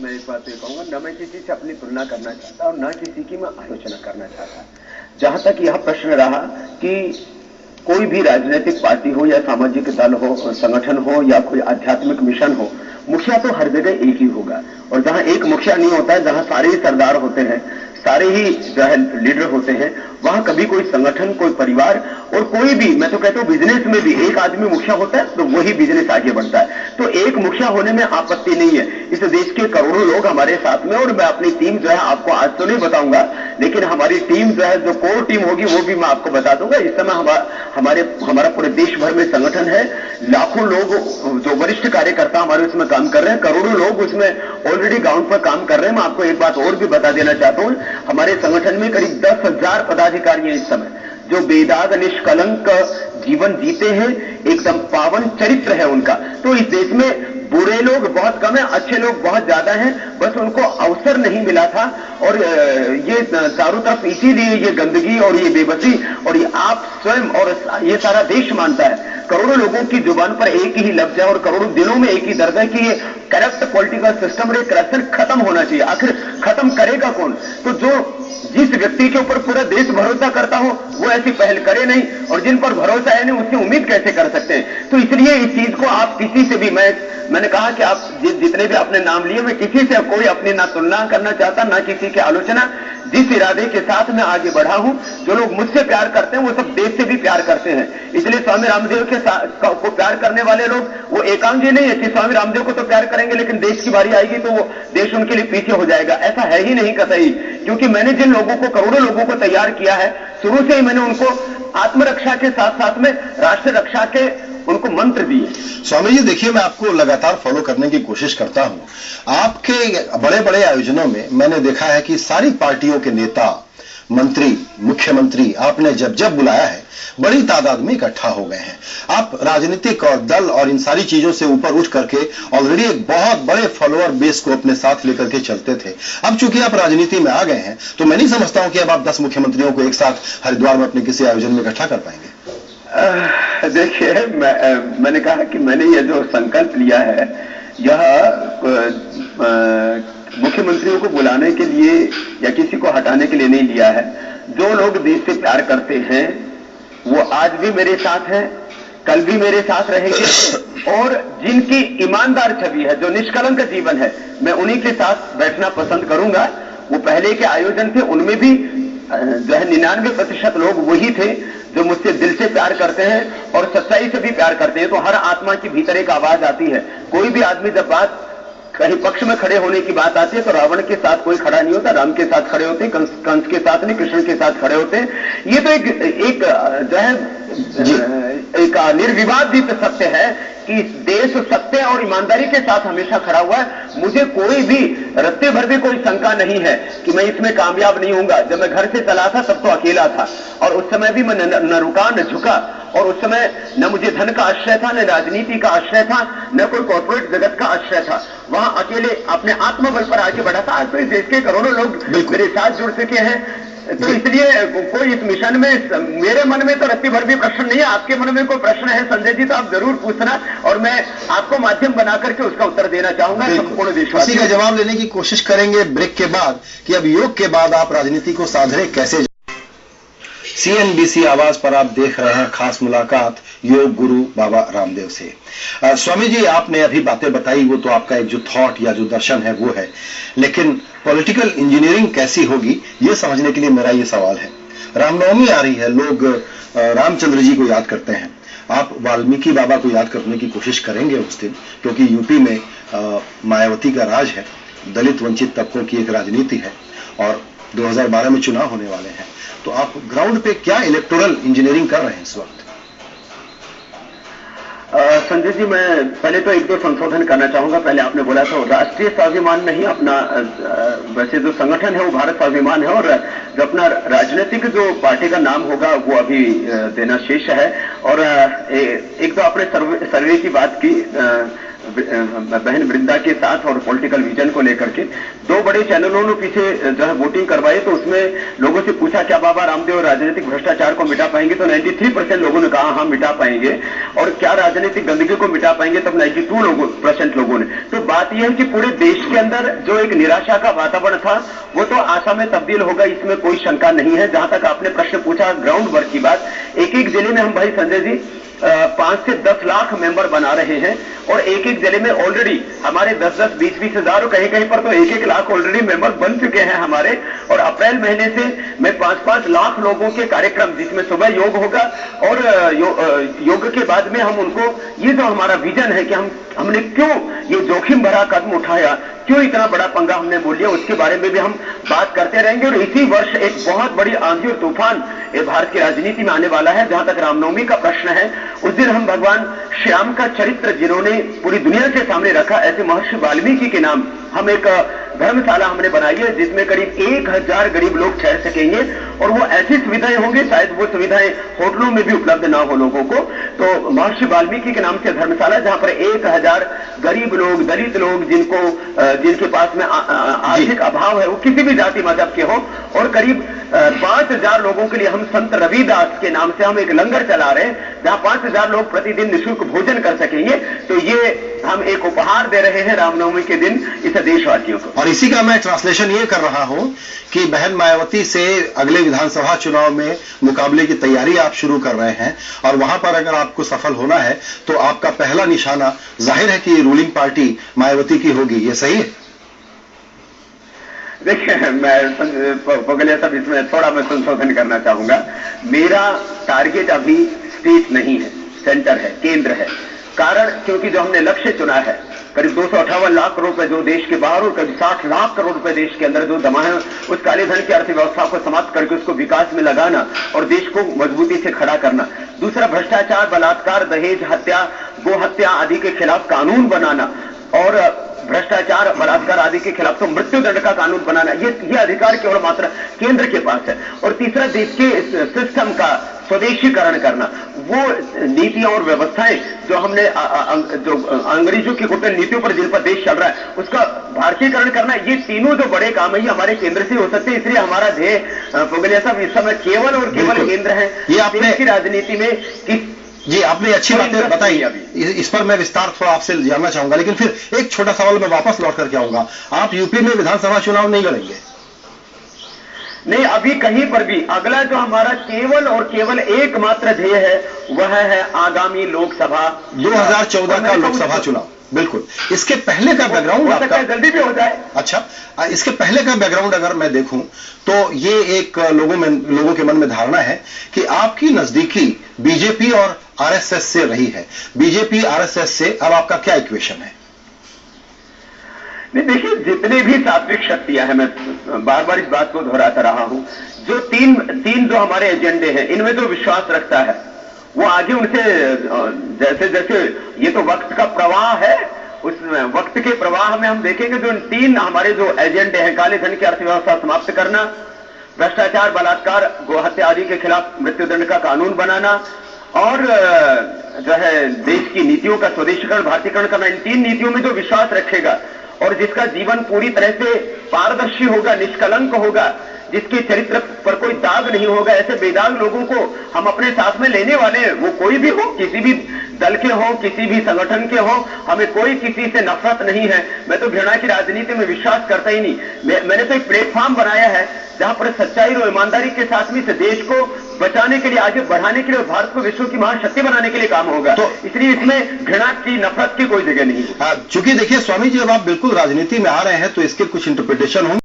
मैं इस बात पे कहूंगा, न मैं किसी से अपनी तुलना करना चाहता और न किसी की मैं आलोचना करना चाहता। जहां तक यह प्रश्न रहा कि कोई भी राजनीतिक पार्टी हो या सामाजिक दल हो, संगठन हो या कोई आध्यात्मिक मिशन हो, मुखिया तो हर जगह एक ही होगा। और जहां एक मुखिया नहीं होता है, जहां सारे ही सरदार होते हैं, सारे ही जो है लीडर होते हैं, वहां कभी कोई संगठन, कोई परिवार और कोई भी, मैं तो कहता हूं बिजनेस में भी एक आदमी मुखिया होता है तो वही बिजनेस आगे बढ़ता है। तो एक मुखिया होने में आपत्ति नहीं है। इस देश के करोड़ों लोग हमारे साथ में, और मैं अपनी टीम जो है आपको आज तो नहीं बताऊंगा, लेकिन हमारी टीम जो है, जो कोर टीम होगी वो भी मैं आपको बता दूंगा। इस समय हमारा पूरे देश भर में संगठन है, लाखों लोग जो वरिष्ठ कार्यकर्ता हमारे उसमें काम कर रहे हैं, करोड़ों लोग उसमें ऑलरेडी ग्राउंड पर काम कर रहे हैं। मैं आपको एक बात और भी बता देना चाहता हूं, हमारे संगठन में करीब 10,000 पदाधिकारी हैं इस समय, जो बेदाग निष्कलंक जीवन जीते हैं, एकदम पावन चरित्र है उनका। तो इस देश में बुरे लोग बहुत कम है, अच्छे लोग बहुत ज्यादा हैं, बस उनको अवसर नहीं मिला था। और ये चारों तरफ इसीलिए ये गंदगी और ये बेबसी, और ये आप स्वयं और ये सारा देश मानता है, करोड़ों लोगों की जुबान पर एक ही लफ्ज है और करोड़ों दिलों में एक ही दर्द है कि ये करप्ट पॉलिटिकल सिस्टम और करप्शन खत्म होना चाहिए। आखिर खत्म करेगा कौन? तो जो जिस व्यक्ति के ऊपर पूरा देश भरोसा करता हो वो ऐसी पहल करे नहीं, और जिन पर भरोसा है नहीं उससे उम्मीद कैसे कर सकते हैं? तो इसलिए इस चीज को आप किसी से भी, मैंने कहा कि आप जितने भी आपने नाम लिए, मैं किसी से कोई अपनी ना तुलना करना चाहता, ना किसी की आलोचना। जिस इरादे के साथ मैं आगे बढ़ा हूं, जो लोग मुझसे प्यार करते हैं वो सब देश से भी प्यार करते हैं। इसलिए स्वामी रामदेव को प्यार करने वाले लोग वो एकांगी नहीं है कि स्वामी रामदेव को तो प्यार करेंगे लेकिन देश की बारी आएगी तो वो देश उनके लिए पीछे हो जाएगा। ऐसा है ही नहीं कतई, क्योंकि मैंने जिन लोगों को, करोड़ों लोगों को तैयार किया है, शुरू से ही मैंने उनको आत्मरक्षा के साथ साथ में राष्ट्र रक्षा के उनको मंत्र दिए। स्वामी जी देखिए, मैं आपको लगातार फॉलो करने की कोशिश करता हूं। आपके बड़े बड़े आयोजनों में मैंने देखा है कि सारी पार्टियों के नेता, मंत्री, मुख्यमंत्री आपने जब जब बुलाया है बड़ी तादाद में इकट्ठा हो गए हैं। आप राजनीतिक और दल और इन सारी चीजों से ऊपर उठ करके ऑलरेडी एक बहुत बड़े फॉलोअर बेस को अपने साथ लेकर के चलते थे। अब चूंकि आप राजनीति में आ गए हैं तो मैं नहीं समझता हूं कि अब आप 10 मुख्यमंत्रियों को एक साथ हरिद्वार में अपने किसी आयोजन में इकट्ठा कर पाएंगे। देखिए, मैंने कहा कि मैंने यह जो संकल्प लिया है, यह मुख्यमंत्रियों को बुलाने के लिए या किसी को हटाने के लिए नहीं लिया है। जो लोग देश से प्यार करते हैं वो आज भी मेरे साथ हैं, कल भी मेरे साथ रहेंगे, और जिनकी ईमानदार छवि है, जो निष्कलंक जीवन है, मैं उन्हीं के साथ बैठना पसंद करूंगा। वो पहले के आयोजन थे, उनमें भी जो है 99% लोग वही थे जो मुझसे दिल से प्यार करते हैं और सच्चाई से भी प्यार करते हैं। तो हर आत्मा के भीतर एक आवाज आती है। कोई भी आदमी जब बात कहीं पक्ष में खड़े होने की बात आती है तो रावण के साथ कोई खड़ा नहीं होता, राम के साथ खड़े होते, कंस के साथ नहीं, कृष्ण के साथ खड़े होते। ये तो एक जो है एक निर्विवाद सत्य है कि देश सत्य और ईमानदारी के साथ हमेशा खड़ा हुआ है। मुझे कोई भी रत्ते भर भी कोई शंका नहीं है कि मैं इसमें कामयाब नहीं होऊंगा। जब मैं घर से चला था तब तो अकेला था, और उस समय भी मैं न रुका न झुका, और उस समय न मुझे धन का आश्रय था, न राजनीति का आश्रय था, न कोई कॉर्पोरेट जगत का आश्रय था। वहां अकेले अपने आत्मबल पर आगे बढ़ा था। आज तो इस देश के करोड़ों लोग मेरे साथ जुड़ चुके हैं। तो इसलिए कोई इस मिशन में, मेरे मन में तो रत्ती भर भी प्रश्न नहीं है। आपके मन में कोई प्रश्न है संजय जी तो आप जरूर पूछना, और मैं आपको माध्यम बना करके उसका उत्तर देना चाहूंगा। संपूर्ण देशवासी का जवाब लेने की कोशिश करेंगे ब्रेक के बाद कि अब योग के बाद आप राजनीति को साधरे कैसे। CNBC आवाज पर आप देख रहे हैं खास मुलाकात योग गुरु बाबा रामदेव से। स्वामी जी, आपने अभी बातें बताई, वो तो आपका एक जो थॉट या जो दर्शन है वो है, लेकिन पॉलिटिकल इंजीनियरिंग कैसी होगी ये समझने के लिए मेरा ये सवाल है। रामनवमी आ रही है, लोग रामचंद्र जी को याद करते हैं। आप वाल्मीकि बाबा को याद करने की कोशिश करेंगे उस दिन, क्योंकि यूपी में मायावती का राज है, दलित वंचित तबकों की एक राजनीति है, और 2012 में चुनाव होने वाले हैं। तो आप ग्राउंड पे क्या इलेक्टोरल इंजीनियरिंग कर रहे हैं इस वक्त? संजय जी, मैं पहले तो एक दो संशोधन करना चाहूंगा। पहले आपने बोला था राष्ट्रीय स्वाभिमान नहीं, अपना वैसे जो संगठन है वो भारत स्वाभिमान है, और जो अपना राजनीतिक जो पार्टी का नाम होगा वो अभी देना शेष है। और एक तो आपने सर्वे की बात की बहन वृंदा के साथ और पॉलिटिकल विजन को लेकर के। 2 दो बड़े चैनलों ने पीछे जो है वोटिंग करवाई, तो उसमें लोगों से पूछा क्या बाबा रामदेव राजनीतिक भ्रष्टाचार को मिटा पाएंगे, तो 93% लोगों ने कहा हाँ मिटा पाएंगे। और क्या राजनीतिक गंदगी को मिटा पाएंगे, तब 92% लोगों ने। तो बात यह है कि पूरे देश के अंदर जो एक निराशा का वातावरण था वो तो आशा में तब्दील होगा, इसमें कोई शंका नहीं है। जहां तक आपने प्रश्न पूछा ग्राउंड वर्क की बात, एक एक जिले में हम भाई संजय जी 5 से 10 लाख मेंबर बना रहे हैं, और एक एक जिले में ऑलरेडी हमारे 10-10, 20-20 हजार, कहीं कहीं पर तो 1-1 लाख ऑलरेडी मेंबर बन चुके हैं हमारे। और अप्रैल महीने से मैं 5-5 लाख लोगों के कार्यक्रम, जिसमें सुबह योग होगा और योग के बाद में हम उनको, ये जो हमारा विजन है कि हमने क्यों ये जोखिम भरा कदम उठाया, क्यों इतना बड़ा पंगा हमने बोल लिया, उसके बारे में भी हम बात करते रहेंगे। और इसी वर्ष एक बहुत बड़ी आंधी और तूफान भारत की राजनीति में आने वाला है। जहां तक रामनवमी का प्रश्न है, उस दिन हम भगवान श्याम का चरित्र जिन्होंने पूरी दुनिया के सामने रखा, ऐसे महर्षि वाल्मीकि के नाम हम एक धर्मशाला हमने बनाई है, जिसमें करीब 1000 गरीब लोग ठहर सकेंगे। और वो ऐसी सुविधाएं होंगी, शायद वो सुविधाएं होटलों में भी उपलब्ध ना हो लोगों को। तो महर्षि वाल्मीकि के नाम से धर्मशाला, जहां पर 1000 गरीब लोग, दलित लोग, जिनके पास में आर्थिक अभाव है, वो किसी भी जाति मजहब के हो, और करीब 5000 लोगों के लिए हम संत रविदास के नाम से हम एक लंगर चला रहे हैं, जहां 5000 लोग प्रतिदिन निःशुल्क भोजन कर सकेंगे। तो ये हम एक उपहार दे रहे हैं रामनवमी के दिन इस देशवासियों को। और इसी का मैं ट्रांसलेशन ये कर रहा हूं कि बहन मायावती से अगले विधानसभा चुनाव में मुकाबले की तैयारी आप शुरू कर रहे हैं, और वहां पर अगर आपको सफल होना है तो आपका पहला निशाना जाहिर है कि रूलिंग पार्टी मायावती की होगी, ये सही है? देखिए, मैं पोगलिया साहब इसमें थोड़ा मैं संशोधन करना चाहूंगा। मेरा टारगेट अभी स्टेट नहीं है, सेंटर है, केंद्र है। कारण क्योंकि जो हमने लक्ष्य चुना है, करीब 258 लाख करोड़ रुपए जो देश के बाहर और करीब 60 लाख करोड़ रुपए देश के अंदर जो जमा है, उस काले धन की अर्थव्यवस्था को समाप्त करके उसको विकास में लगाना और देश को मजबूती से खड़ा करना। दूसरा, भ्रष्टाचार, बलात्कार, दहेज, हत्या, गो हत्या आदि के खिलाफ कानून बनाना, और भ्रष्टाचार, बलात्कार आदि के खिलाफ तो मृत्यु दंड का कानून बनाना, ये अधिकार केवल मात्र केंद्र के पास है। और तीसरा, देश के सिस्टम का स्वदेशीकरण करना, वो नीतियां और व्यवस्थाएं जो हमने जो अंग्रेजों की कुटिल नीतियों पर जिन पर देश चल रहा है, उसका भारतीयकरण करना, ये तीनों जो बड़े काम है ये हमारे केंद्र से हो सकते हैं। इसलिए हमारा ध्येय पोगलिया साहब इस समय केवल और केवल केंद्र है। ये आपने की राजनीति में जी आपने अच्छी बातें बताई, इस पर मैं विस्तार थोड़ा आपसे जानना चाहूंगा, लेकिन फिर एक छोटा सवाल मैं वापस लौट करके आऊंगा। आप यूपी में विधानसभा चुनाव नहीं लड़ेंगे? नहीं, अभी कहीं पर भी। अगला जो हमारा केवल और केवल एकमात्र ध्येय है वह है आगामी लोकसभा 2014 का लोकसभा चुनाव। बिल्कुल। इसके पहले का बैकग्राउंड आपका जल्दी भी हो जाए। अच्छा, इसके पहले का बैकग्राउंड अगर मैं देखूं तो ये एक लोगों के मन में धारणा है कि आपकी नजदीकी बीजेपी और आरएसएस से रही है। बीजेपी आरएसएस से अब आपका क्या इक्वेशन है? नहीं, देखिए, जितने भी सात्विक शक्तियां हैं, मैं बार बार इस बात को दोहराता रहा हूं, जो तीन जो हमारे एजेंडे हैं, इनमें जो विश्वास रखता है वो आगे उनसे जैसे जैसे ये तो वक्त का प्रवाह है, उस वक्त के प्रवाह में हम देखेंगे जो तीन हमारे जो एजेंडे हैं, काले धन की अर्थव्यवस्था समाप्त करना, भ्रष्टाचार, बलात्कार, गोहत्या आदि के खिलाफ मृत्युदंड का कानून बनाना, और जो है देश की नीतियों का स्वदेशीकरण, भारतीयकरण करना, इन तीन नीतियों में जो विश्वास रखेगा और जिसका जीवन पूरी तरह से पारदर्शी होगा, निष्कलंक होगा, जिसके चरित्र पर कोई दाग नहीं होगा, ऐसे बेदाग लोगों को हम अपने साथ में लेने वाले हैं। वो कोई भी हो, किसी भी दल के हो, किसी भी संगठन के हो, हमें कोई किसी से नफरत नहीं है। मैं तो घृणा की राजनीति में विश्वास करता ही नहीं। मैंने तो एक प्लेटफॉर्म बनाया है जहां पर सच्चाई और ईमानदारी के साथ में इस देश को बचाने के लिए, आगे बढ़ाने के लिए, भारत को विश्व की महाशक्ति बनाने के लिए काम होगा। तो इसलिए इसमें घृणा की, नफरत की कोई जगह नहीं है। चूंकि देखिए स्वामी जी, अब आप बिल्कुल राजनीति में आ रहे हैं तो इसके कुछ इंटरप्रिटेशन होंगे।